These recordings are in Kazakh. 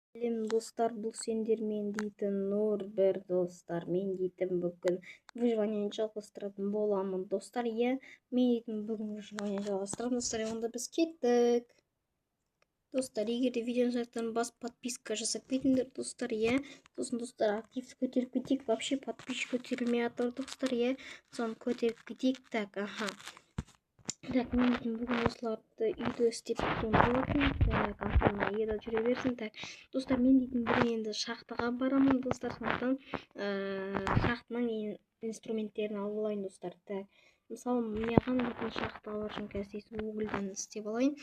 Сәлем достар, бұл сендермен дейтін Нұр бір достар. Мен дейтін бүгін выживание жалғастыратын боламын достар. Мен дейтін бүгін выживание жалғастырамын достар. Онда біз кеттік. Достар, егер де видеоны жақтан бас подписка жасап кетіңдер достар. Сосын достар, актив көтеріп кетейік. Вообще подписчик көтерілмей жатыр достар. Соны көтеріп кетейік. Так, мен бүгін осыларды үйді істеп кеткен болатын. Так, артына еда жүре берсін. Так, достар, мен дейтін бүгін енді шахтаға барамын достар. Сондықтан шахтаның инструменттерін алып алайын достар. Так, мысалы маған дейтін шахтаға бар үшін қазір угольдан істеп алайын.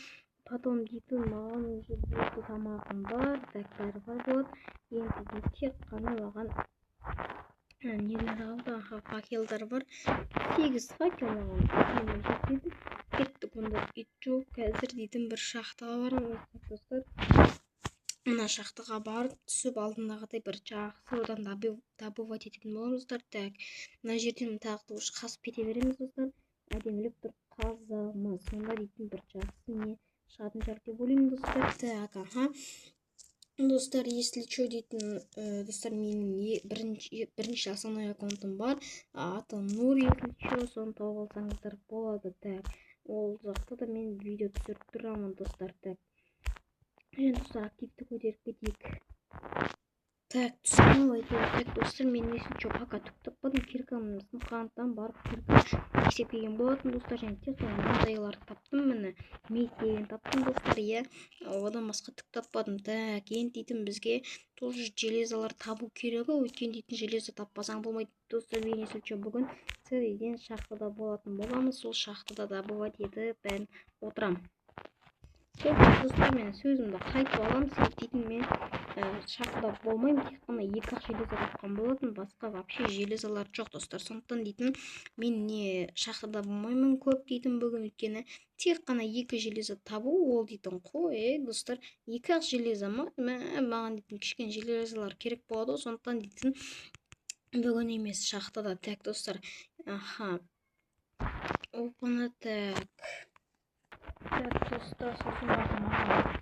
Потом дейтін маған уже болды тамағым бар. Так, бәрі бар болады. Енді тек қана маған нелер алды, факелдар бар. 8 факел маған жетеді. Кеттік, онда ит жоқ. Қазір дейтін бір шахтаға барамын достар. Мына шахтаға барып түсіп алдындағыдай бір жақсы одан добывать ететін боламыз достар. Так, мына жерден тағы да қасып кете береміз достар. Әдемілеп тұрып қазамыз. Сонда дейтін бір жақсы не шығатын шығар деп ойлаймын достар. Так, достар, если что дейтін достар, менің бірінші основной аккаунтым бар. Аты Нур, если что, соны тауып алсаңыздар болады. Так, ол жақта да мен видео түсіріп тұрамын достар. Так, және достар, активті көтеріп кетейік. Так, түсініп так достар, мен если что пока түк таппадым. Киркамыздың қанаттан барып кирка есеп келген болатын достар. Және тек қана мынандайларды таптым, міне мейт деген таптым достар. Одан басқа түк таппадым. Так, енді дейтін бізге тоже железалар табу керек. Өйткені дейтін железо таппасаң болмайды достар. Мен если что бүгін целый шахтада болатын боламыз. Сол шахтада добывать етіп бәрін отырам. Достар, мен сөзімді қайтып аламын. Дейтін мен шахтада болмаймын, тек қана 2-ақ железо тапқан болатын, басқа вообще железалар жоқ достар. Сондықтан дейтін мен не шахтада болмаймын көп дейтін бүгін, өйткені тек қана 2 железо табу ол дейтін қой достар. 2-ақ железо маған дейтін кішкене железалар керек болады. Сондықтан дейтін бүгін емес шахтада. Так достар, опаны. Так достар, сосын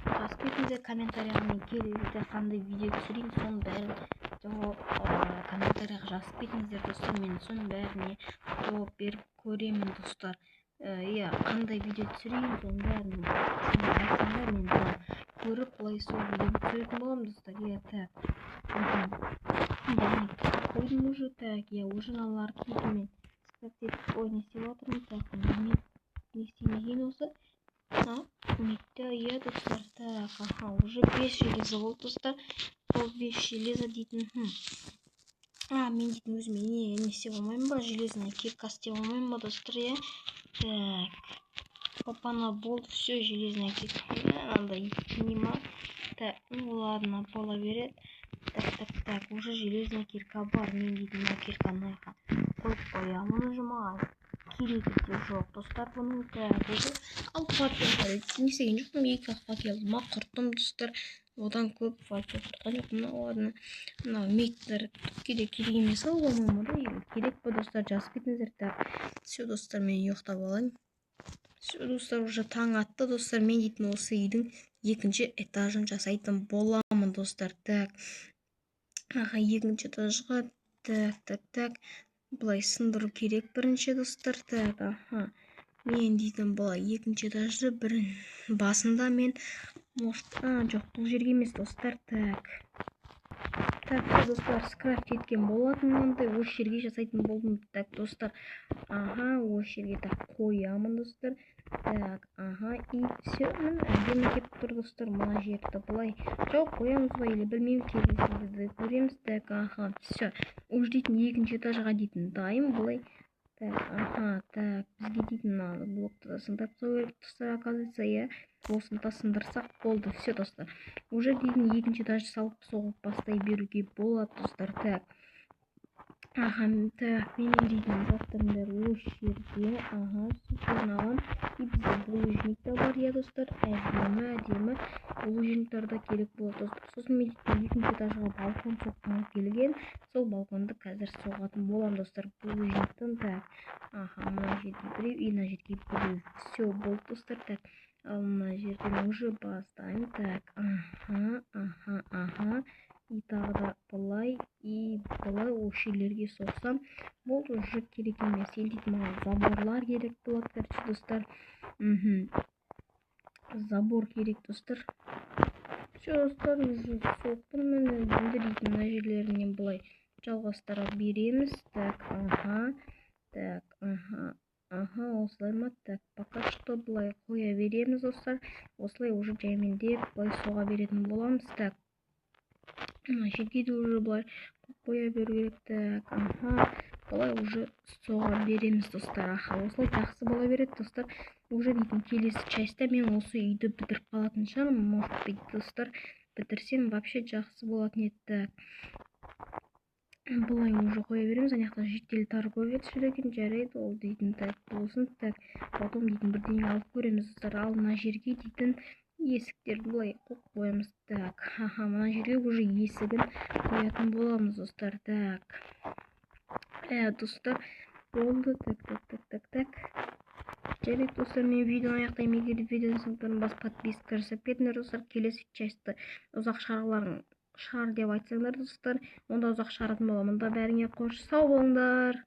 жазып кетіңіздер комментарияға келеді қандай видео түсірейін, соның бәрін комментарияға жазып кетіңіздер достар. Мен соның бәріне жауап беріп көремін достар. Қандай видео түсірейін, соның бәрін айтсаңдар мен көріп былай сол видео түсіретін боламын достар. Так, қойдым уже. Так, уже аналарды мен не істеп жатырмын. Так, не істемеген осы мектеп достар. Так, уже 5 железо болды достар. Ол 5 железо дейтін мен дейтін өзіме не істеп алмаймын ба, железная кирка істеп алмаймын ба достар. Так, опана, болды, все, железная кирка. Надо нема. Так, ладно, бола береді. Так, уже железная кирка бар. Мен дейтін кирканы қойып қоямын уже, маған керегі де жоқ достар бұның. Так, уже ал факел не істеген жоқпын, 2-ақ факелді құрттым достар. Одан көп факел құртқан жоқпын. Ладно, мынау мейттер керек емес ау, болмаймын керек па достар, жазып кетіңіздер. Так, все достар, мен ұйықтап алайын. Все достар, уже таң атты достар. Мен дейтін осы үйдің 2-ші этажын жасайтын боламын достар. Так, 2-ші этажға. Так, бұлай сындыру керек бірінші достар. Так, мен дейтін бұлай 2-ші этажды басында мен жоқ, бұл жерге емес достар. Так достар, скрафт еткен болатын мынандай, осы жерге жасайтын болдым. Так достар, осы жерге так қоямын достар. Так, и все, әдемі кеп тұр достар. Мына жерді бұлай жоқ қоямыз ба, или білмеймін, келесінде көреміз. Так, все, уже дейтін 2-ші этажға дейтін дайын бұлай. Так, бізге дейтін блокты да сындырып қою керек достар, оказывается. Осыны да сындырсақ болды. Все достар, уже дейтін 2-ші этажды салып соғып бастай беруге болады достар. Так, менің дейтін заттарым бәрі осы жерде. Сусын алам. И бізде булыжник та бар достар. Әдемі булыжниктар да керек болады достар. Сосын мен дейтін 2-ші этажға балкон соққым келген. Сол балконды қазір соғатын болам достар, булыжниктан. Так, мына жерге біреу, и мына жерге біреу. Все болды достар. Так, Ал мына жерден уже бастайм. Так, ага. И тағы да былай, и былай осы жерлерге соқсам, бұл уже керек емес. Енді маған заборлар керек болады, короче, достар. Забор керек, достар. Все, достар, уже соқтым. Енді дейтін мына жерлерінен былай жалғастыра береміз. Так, осылай ма? Так, пока что былай қоя береміз, достар. Осылай уже жаймендеп былай соға беретін боламыз. Так, жерге де уже былай қоя беру керек. Так, былай уже соға береміз, достар. Осылай жақсы бола береді, достар. Уже дейтін келесі частьта мен осы үйді бітіріп қалатын шығармын. Может быть, достар, бітірсем вообще жақсы болатын еді. Былай уже қоя береміз. Ана жақта житель торговец жүр екен, жарайды, ол дейтін так болсын. Так, потом дейтін бірдеңе алып көреміз, достар. Ал мына жерге дейтін есіктер былай қоямыз. Так, мына жерге уже есігін қоятын боламыз, достар. Так, достар, болды. Так. Жарайды, достар, мен видеоны аяқтаймын. Егер видеоны сіздердің бас подписка жасап кетіңдер, достар. Келесі частьты ұзақ шығар деп айтсаңдар, достар, онда ұзақ шығаратын боламын. Онда бәріңе қош сау болыңдар.